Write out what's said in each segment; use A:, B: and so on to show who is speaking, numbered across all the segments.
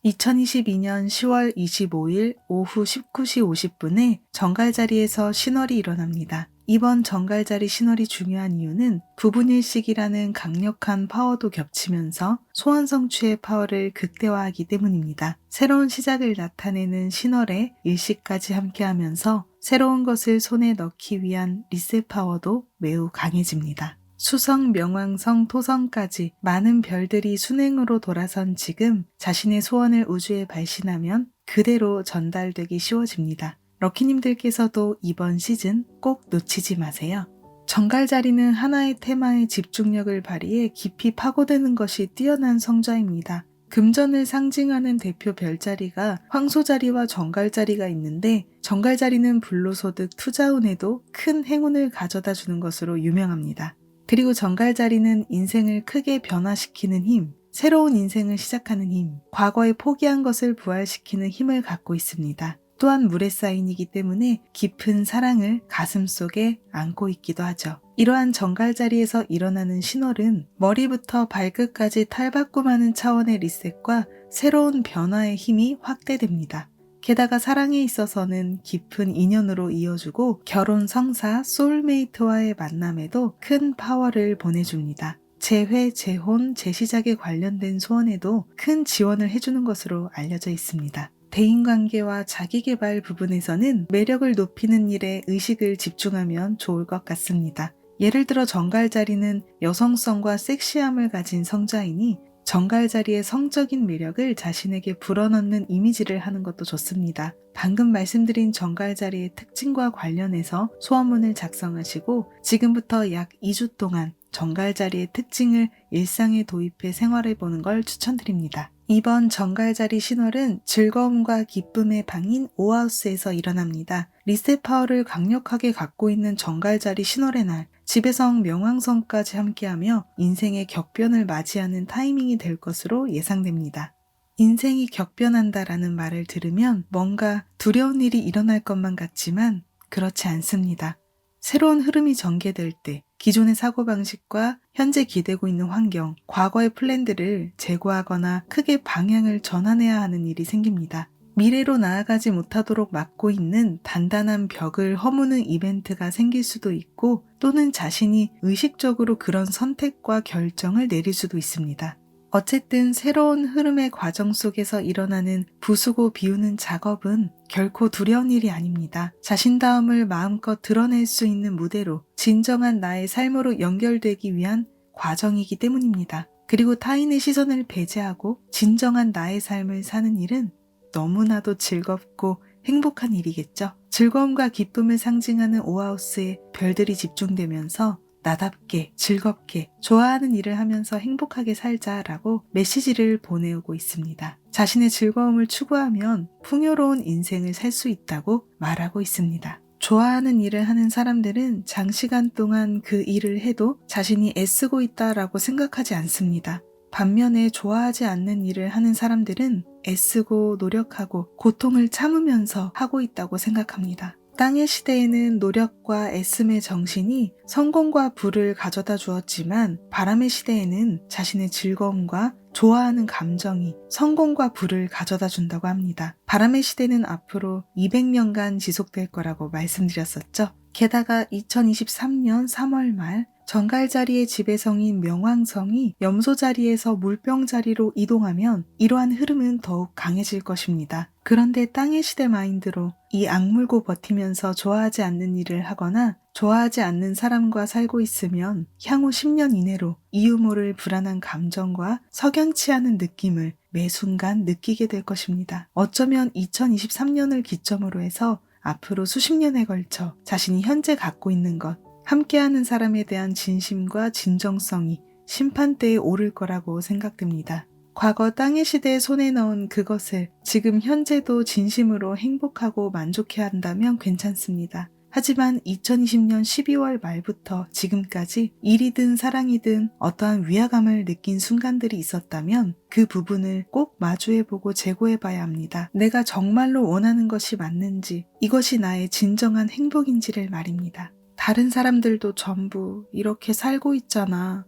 A: 2022년 10월 25일 오후 19시 50분에 정갈자리에서 신월이 일어납니다. 이번 정갈자리 신월이 중요한 이유는 부분일식이라는 강력한 파워도 겹치면서 소원 성취의 파워를 극대화하기 때문입니다. 새로운 시작을 나타내는 신월에 일식까지 함께하면서 새로운 것을 손에 넣기 위한 리셋 파워도 매우 강해집니다. 수성, 명왕성, 토성까지 많은 별들이 순행으로 돌아선 지금 자신의 소원을 우주에 발신하면 그대로 전달되기 쉬워집니다. 럭키님들께서도 이번 시즌 꼭 놓치지 마세요. 정갈자리는 하나의 테마에 집중력을 발휘해 깊이 파고드는 것이 뛰어난 성자입니다. 금전을 상징하는 대표 별자리가 황소자리와 정갈자리가 있는데 정갈자리는 불로소득 투자운에도 큰 행운을 가져다 주는 것으로 유명합니다. 그리고 정갈자리는 인생을 크게 변화시키는 힘, 새로운 인생을 시작하는 힘, 과거에 포기한 것을 부활시키는 힘을 갖고 있습니다. 또한 물의 사인이기 때문에 깊은 사랑을 가슴속에 안고 있기도 하죠. 이러한 정갈자리에서 일어나는 신월은 머리부터 발끝까지 탈바꿈하는 차원의 리셋과 새로운 변화의 힘이 확대됩니다. 게다가 사랑에 있어서는 깊은 인연으로 이어주고 결혼, 성사, 소울메이트와의 만남에도 큰 파워를 보내줍니다. 재회, 재혼, 재시작에 관련된 소원에도 큰 지원을 해주는 것으로 알려져 있습니다. 대인관계와 자기개발 부분에서는 매력을 높이는 일에 의식을 집중하면 좋을 것 같습니다. 예를 들어 정갈자리는 여성성과 섹시함을 가진 성자이니 정갈자리의 성적인 매력을 자신에게 불어넣는 이미지를 하는 것도 좋습니다. 방금 말씀드린 정갈자리의 특징과 관련해서 소원문을 작성하시고 지금부터 약 2주 동안 정갈자리의 특징을 일상에 도입해 생활해보는 걸 추천드립니다. 이번 정갈자리 신월은 즐거움과 기쁨의 방인 오하우스에서 일어납니다. 리셋 파워를 강력하게 갖고 있는 정갈자리 신월의 날, 지배성 명왕성까지 함께하며 인생의 격변을 맞이하는 타이밍이 될 것으로 예상됩니다. 인생이 격변한다라는 말을 들으면 뭔가 두려운 일이 일어날 것만 같지만 그렇지 않습니다. 새로운 흐름이 전개될 때 기존의 사고방식과 현재 기대고 있는 환경, 과거의 플랜들을 제고하거나 크게 방향을 전환해야 하는 일이 생깁니다. 미래로 나아가지 못하도록 막고 있는 단단한 벽을 허무는 이벤트가 생길 수도 있고 또는 자신이 의식적으로 그런 선택과 결정을 내릴 수도 있습니다. 어쨌든 새로운 흐름의 과정 속에서 일어나는 부수고 비우는 작업은 결코 두려운 일이 아닙니다. 자신다움을 마음껏 드러낼 수 있는 무대로 진정한 나의 삶으로 연결되기 위한 과정이기 때문입니다. 그리고 타인의 시선을 배제하고 진정한 나의 삶을 사는 일은 너무나도 즐겁고 행복한 일이겠죠. 즐거움과 기쁨을 상징하는 오하우스에 별들이 집중되면서 나답게 즐겁게 좋아하는 일을 하면서 행복하게 살자라고 메시지를 보내오고 있습니다. 자신의 즐거움을 추구하면 풍요로운 인생을 살 수 있다고 말하고 있습니다. 좋아하는 일을 하는 사람들은 장시간 동안 그 일을 해도 자신이 애쓰고 있다라고 생각하지 않습니다. 반면에 좋아하지 않는 일을 하는 사람들은 애쓰고 노력하고 고통을 참으면서 하고 있다고 생각합니다. 땅의 시대에는 노력과 애씀의 정신이 성공과 부를 가져다 주었지만 바람의 시대에는 자신의 즐거움과 좋아하는 감정이 성공과 부를 가져다 준다고 합니다. 바람의 시대는 앞으로 200년간 지속될 거라고 말씀드렸었죠. 게다가 2023년 3월 말 정갈자리의 지배성인 명왕성이 염소자리에서 물병자리로 이동하면 이러한 흐름은 더욱 강해질 것입니다. 그런데 땅의 시대 마인드로 이 악물고 버티면서 좋아하지 않는 일을 하거나 좋아하지 않는 사람과 살고 있으면 향후 10년 이내로 이유 모를 불안한 감정과 석연치 않은 느낌을 매 순간 느끼게 될 것입니다. 어쩌면 2023년을 기점으로 해서 앞으로 수십 년에 걸쳐 자신이 현재 갖고 있는 것, 함께하는 사람에 대한 진심과 진정성이 심판대에 오를 거라고 생각됩니다. 과거 땅의 시대에 손에 넣은 그것을 지금 현재도 진심으로 행복하고 만족해야 한다면 괜찮습니다. 하지만 2020년 12월 말부터 지금까지 일이든 사랑이든 어떠한 위화감을 느낀 순간들이 있었다면 그 부분을 꼭 마주해보고 재고해봐야 합니다. 내가 정말로 원하는 것이 맞는지, 이것이 나의 진정한 행복인지를 말입니다. 다른 사람들도 전부 이렇게 살고 있잖아.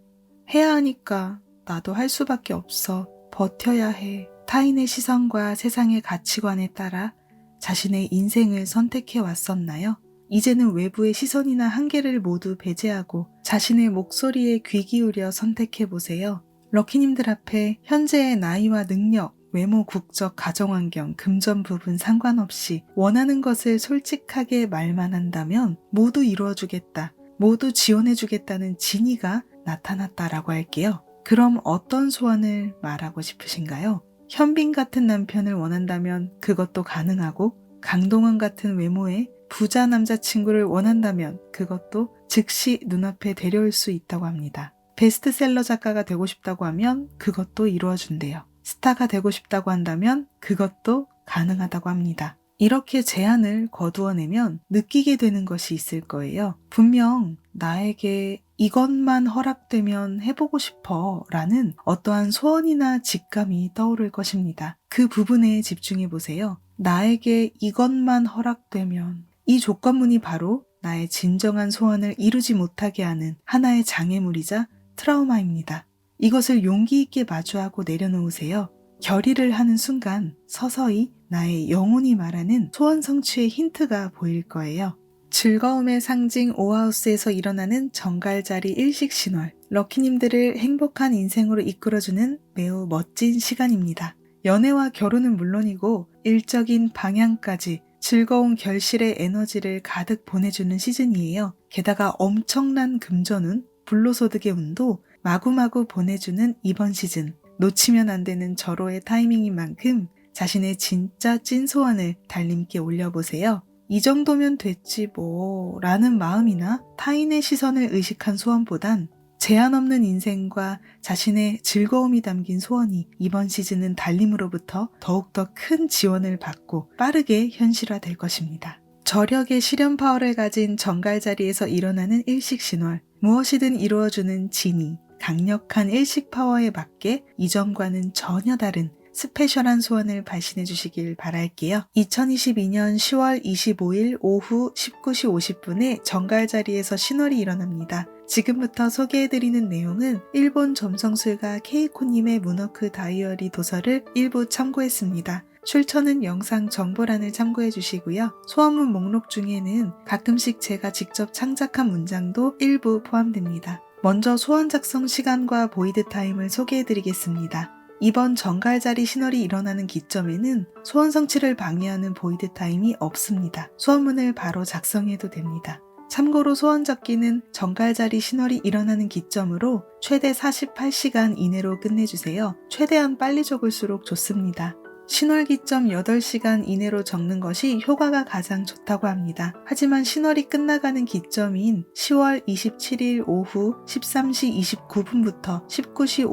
A: 해야 하니까 나도 할 수밖에 없어. 버텨야 해. 타인의 시선과 세상의 가치관에 따라 자신의 인생을 선택해 왔었나요? 이제는 외부의 시선이나 한계를 모두 배제하고 자신의 목소리에 귀 기울여 선택해 보세요. 럭키님들 앞에 현재의 나이와 능력, 외모, 국적, 가정환경, 금전 부분 상관없이 원하는 것을 솔직하게 말만 한다면 모두 이루어주겠다, 모두 지원해주겠다는 진이가 나타났다라고 할게요. 그럼 어떤 소원을 말하고 싶으신가요? 현빈 같은 남편을 원한다면 그것도 가능하고, 강동원 같은 외모의 부자 남자친구를 원한다면 그것도 즉시 눈앞에 데려올 수 있다고 합니다. 베스트셀러 작가가 되고 싶다고 하면 그것도 이루어준대요. 스타가 되고 싶다고 한다면 그것도 가능하다고 합니다. 이렇게 제안을 거두어내면 느끼게 되는 것이 있을 거예요. 분명 나에게 이것만 허락되면 해보고 싶어 라는 어떠한 소원이나 직감이 떠오를 것입니다. 그 부분에 집중해 보세요. 나에게 이것만 허락되면, 이 조건문이 바로 나의 진정한 소원을 이루지 못하게 하는 하나의 장애물이자 트라우마입니다. 이것을 용기 있게 마주하고 내려놓으세요. 결의를 하는 순간 서서히 나의 영혼이 말하는 소원 성취의 힌트가 보일 거예요. 즐거움의 상징 오하우스에서 일어나는 정갈자리 일식 신월, 럭키님들을 행복한 인생으로 이끌어주는 매우 멋진 시간입니다. 연애와 결혼은 물론이고 일적인 방향까지 즐거운 결실의 에너지를 가득 보내주는 시즌이에요. 게다가 엄청난 금전운, 불로소득의 운도 마구마구 보내주는 이번 시즌. 놓치면 안 되는 절호의 타이밍인 만큼 자신의 진짜 찐 소원을 달님께 올려보세요. 이 정도면 됐지 뭐 라는 마음이나 타인의 시선을 의식한 소원보단 제한 없는 인생과 자신의 즐거움이 담긴 소원이 이번 시즌은 달님으로부터 더욱더 큰 지원을 받고 빠르게 현실화될 것입니다. 저력의 실현 파워를 가진 정갈자리에서 일어나는 일식신월, 무엇이든 이루어주는 진이, 강력한 일식 파워에 맞게 이전과는 전혀 다른 스페셜한 소원을 발신해 주시길 바랄게요. 2022년 10월 25일 오후 19시 50분에 정갈자리에서 신월이 일어납니다. 지금부터 소개해드리는 내용은 일본 점성술가 케이코님의 문워크 다이어리 도서를 일부 참고했습니다. 출처는 영상 정보란을 참고해 주시고요. 소원문 목록 중에는 가끔씩 제가 직접 창작한 문장도 일부 포함됩니다. 먼저 소원 작성 시간과 보이드 타임을 소개해 드리겠습니다. 이번 정갈자리 신월이 일어나는 기점에는 소원 성취를 방해하는 보이드 타임이 없습니다. 소원문을 바로 작성해도 됩니다. 참고로 소원 적기는 정갈자리 신월이 일어나는 기점으로 최대 48시간 이내로 끝내주세요. 최대한 빨리 적을수록 좋습니다. 신월 기점 8시간 이내로 적는 것이 효과가 가장 좋다고 합니다. 하지만 신월이 끝나가는 기점인 10월 27일 오후 13시 29분부터 19시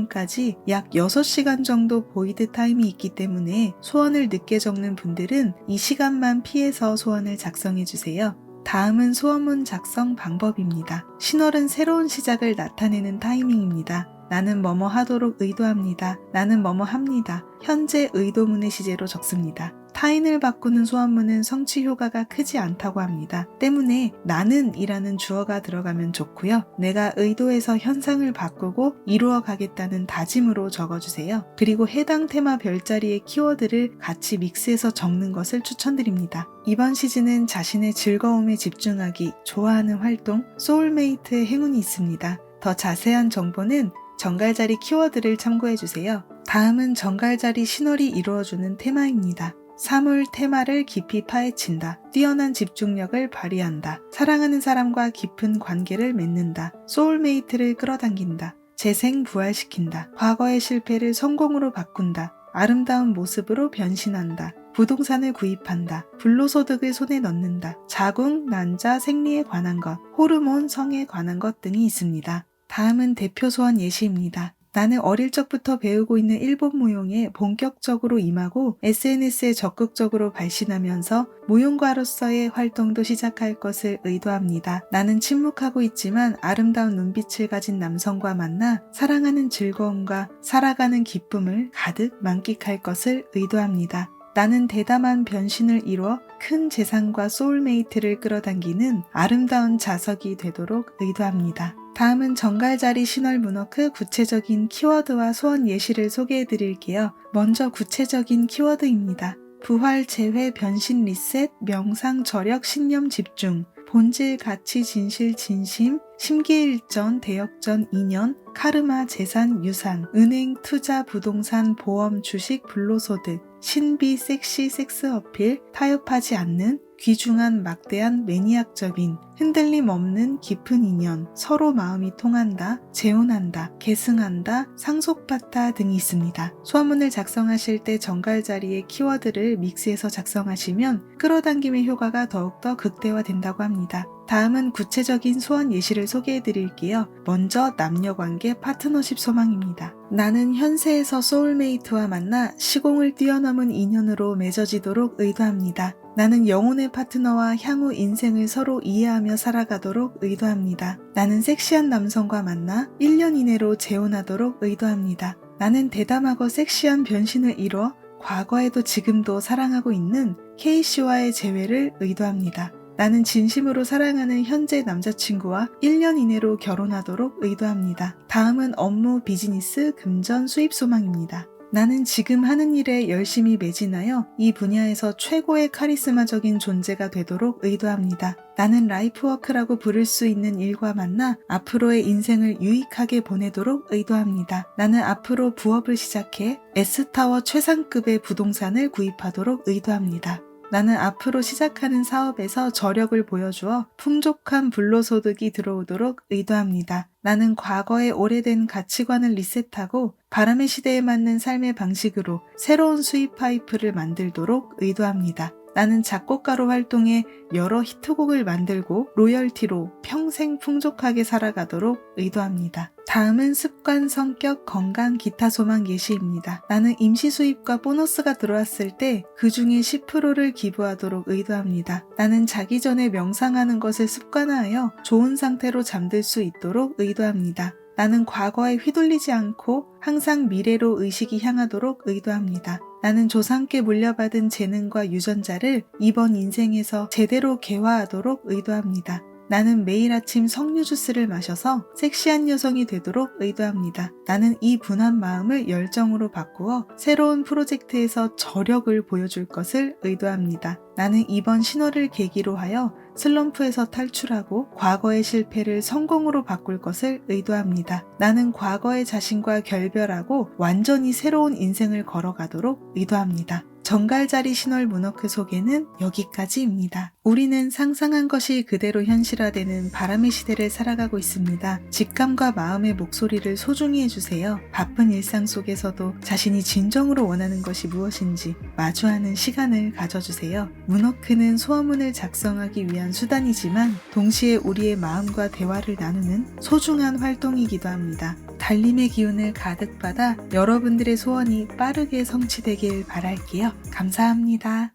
A: 56분까지 약 6시간 정도 보이드 타임이 있기 때문에 소원을 늦게 적는 분들은 이 시간만 피해서 소원을 작성해주세요. 다음은 소원문 작성 방법입니다. 신월은 새로운 시작을 나타내는 타이밍입니다. 나는 뭐뭐 하도록 의도합니다. 나는 뭐뭐 합니다. 현재 의도문의 시제로 적습니다. 타인을 바꾸는 소원문은 성취 효과가 크지 않다고 합니다. 때문에 나는 이라는 주어가 들어가면 좋고요. 내가 의도해서 현상을 바꾸고 이루어 가겠다는 다짐으로 적어주세요. 그리고 해당 테마 별자리의 키워드를 같이 믹스해서 적는 것을 추천드립니다. 이번 시즌은 자신의 즐거움에 집중하기, 좋아하는 활동, 소울메이트의 행운이 있습니다. 더 자세한 정보는 정갈자리 키워드를 참고해주세요. 다음은 정갈자리 신월이 이루어주는 테마입니다. 사물 테마를 깊이 파헤친다. 뛰어난 집중력을 발휘한다. 사랑하는 사람과 깊은 관계를 맺는다. 소울메이트를 끌어당긴다. 재생 부활시킨다. 과거의 실패를 성공으로 바꾼다. 아름다운 모습으로 변신한다. 부동산을 구입한다. 불로소득을 손에 넣는다. 자궁, 난자, 생리에 관한 것, 호르몬, 성에 관한 것 등이 있습니다. 다음은 대표 소원 예시입니다. 나는 어릴 적부터 배우고 있는 일본 무용에 본격적으로 임하고 SNS에 적극적으로 발신하면서 무용가로서의 활동도 시작할 것을 의도합니다. 나는 침묵하고 있지만 아름다운 눈빛을 가진 남성과 만나 사랑하는 즐거움과 살아가는 기쁨을 가득 만끽할 것을 의도합니다. 나는 대담한 변신을 이루어 큰 재산과 소울메이트를 끌어당기는 아름다운 자석이 되도록 의도합니다. 다음은 정갈자리 신월 문워크 구체적인 키워드와 소원 예시를 소개해 드릴게요. 먼저 구체적인 키워드입니다. 부활, 재회, 변신, 리셋, 명상, 저력, 신념, 집중, 본질, 가치, 진실, 진심, 심기일전, 대역전, 인연, 카르마, 재산, 유산, 은행, 투자, 부동산, 보험, 주식, 불로소득, 신비, 섹시, 섹스 어필, 타협하지 않는, 귀중한, 막대한, 매니악적인, 흔들림 없는 깊은 인연, 서로 마음이 통한다, 재혼한다, 계승한다, 상속받다 등이 있습니다. 소원문을 작성하실 때 정갈자리의 키워드를 믹스해서 작성하시면 끌어당김의 효과가 더욱더 극대화된다고 합니다. 다음은 구체적인 소원 예시를 소개해 드릴게요. 먼저 남녀관계 파트너십 소망입니다. 나는 현세에서 소울메이트와 만나 시공을 뛰어넘은 인연으로 맺어지도록 의도합니다. 나는 영혼의 파트너와 향후 인생을 서로 이해하며 살아가도록 의도합니다. 나는 섹시한 남성과 만나 1년 이내로 재혼하도록 의도합니다. 나는 대담하고 섹시한 변신을 이뤄 과거에도 지금도 사랑하고 있는 K씨와의 재회를 의도합니다. 나는 진심으로 사랑하는 현재 남자친구와 1년 이내로 결혼하도록 의도합니다. 다음은 업무, 비즈니스, 금전, 수입 소망입니다. 나는 지금 하는 일에 열심히 매진하여 이 분야에서 최고의 카리스마적인 존재가 되도록 의도합니다. 나는 라이프워크라고 부를 수 있는 일과 만나 앞으로의 인생을 유익하게 보내도록 의도합니다. 나는 앞으로 부업을 시작해 S타워 최상급의 부동산을 구입하도록 의도합니다. 나는 앞으로 시작하는 사업에서 저력을 보여주어 풍족한 불로소득이 들어오도록 의도합니다. 나는 과거의 오래된 가치관을 리셋하고 바람의 시대에 맞는 삶의 방식으로 새로운 수입 파이프를 만들도록 의도합니다. 나는 작곡가로 활동해 여러 히트곡을 만들고 로열티로 평생 풍족하게 살아가도록 의도합니다. 다음은 습관, 성격, 건강, 기타 소망 예시입니다. 나는 임시 수입과 보너스가 들어왔을 때 그 중에 10%를 기부하도록 의도합니다. 나는 자기 전에 명상하는 것을 습관화하여 좋은 상태로 잠들 수 있도록 의도합니다. 나는 과거에 휘둘리지 않고 항상 미래로 의식이 향하도록 의도합니다. 나는 조상께 물려받은 재능과 유전자를 이번 인생에서 제대로 개화하도록 의도합니다. 나는 매일 아침 석류 주스를 마셔서 섹시한 여성이 되도록 의도합니다. 나는 이 분한 마음을 열정으로 바꾸어 새로운 프로젝트에서 저력을 보여줄 것을 의도합니다. 나는 이번 신호를 계기로 하여 슬럼프에서 탈출하고 과거의 실패를 성공으로 바꿀 것을 의도합니다. 나는 과거의 자신과 결별하고 완전히 새로운 인생을 걸어가도록 의도합니다. 정갈자리 신월 문워크 소개는 여기까지입니다. 우리는 상상한 것이 그대로 현실화되는 바람의 시대를 살아가고 있습니다. 직감과 마음의 목소리를 소중히 해주세요. 바쁜 일상 속에서도 자신이 진정으로 원하는 것이 무엇인지 마주하는 시간을 가져주세요. 문워크는 소원문을 작성하기 위한 수단이지만 동시에 우리의 마음과 대화를 나누는 소중한 활동이기도 합니다. 달림의 기운을 가득 받아 여러분들의 소원이 빠르게 성취되길 바랄게요. 감사합니다.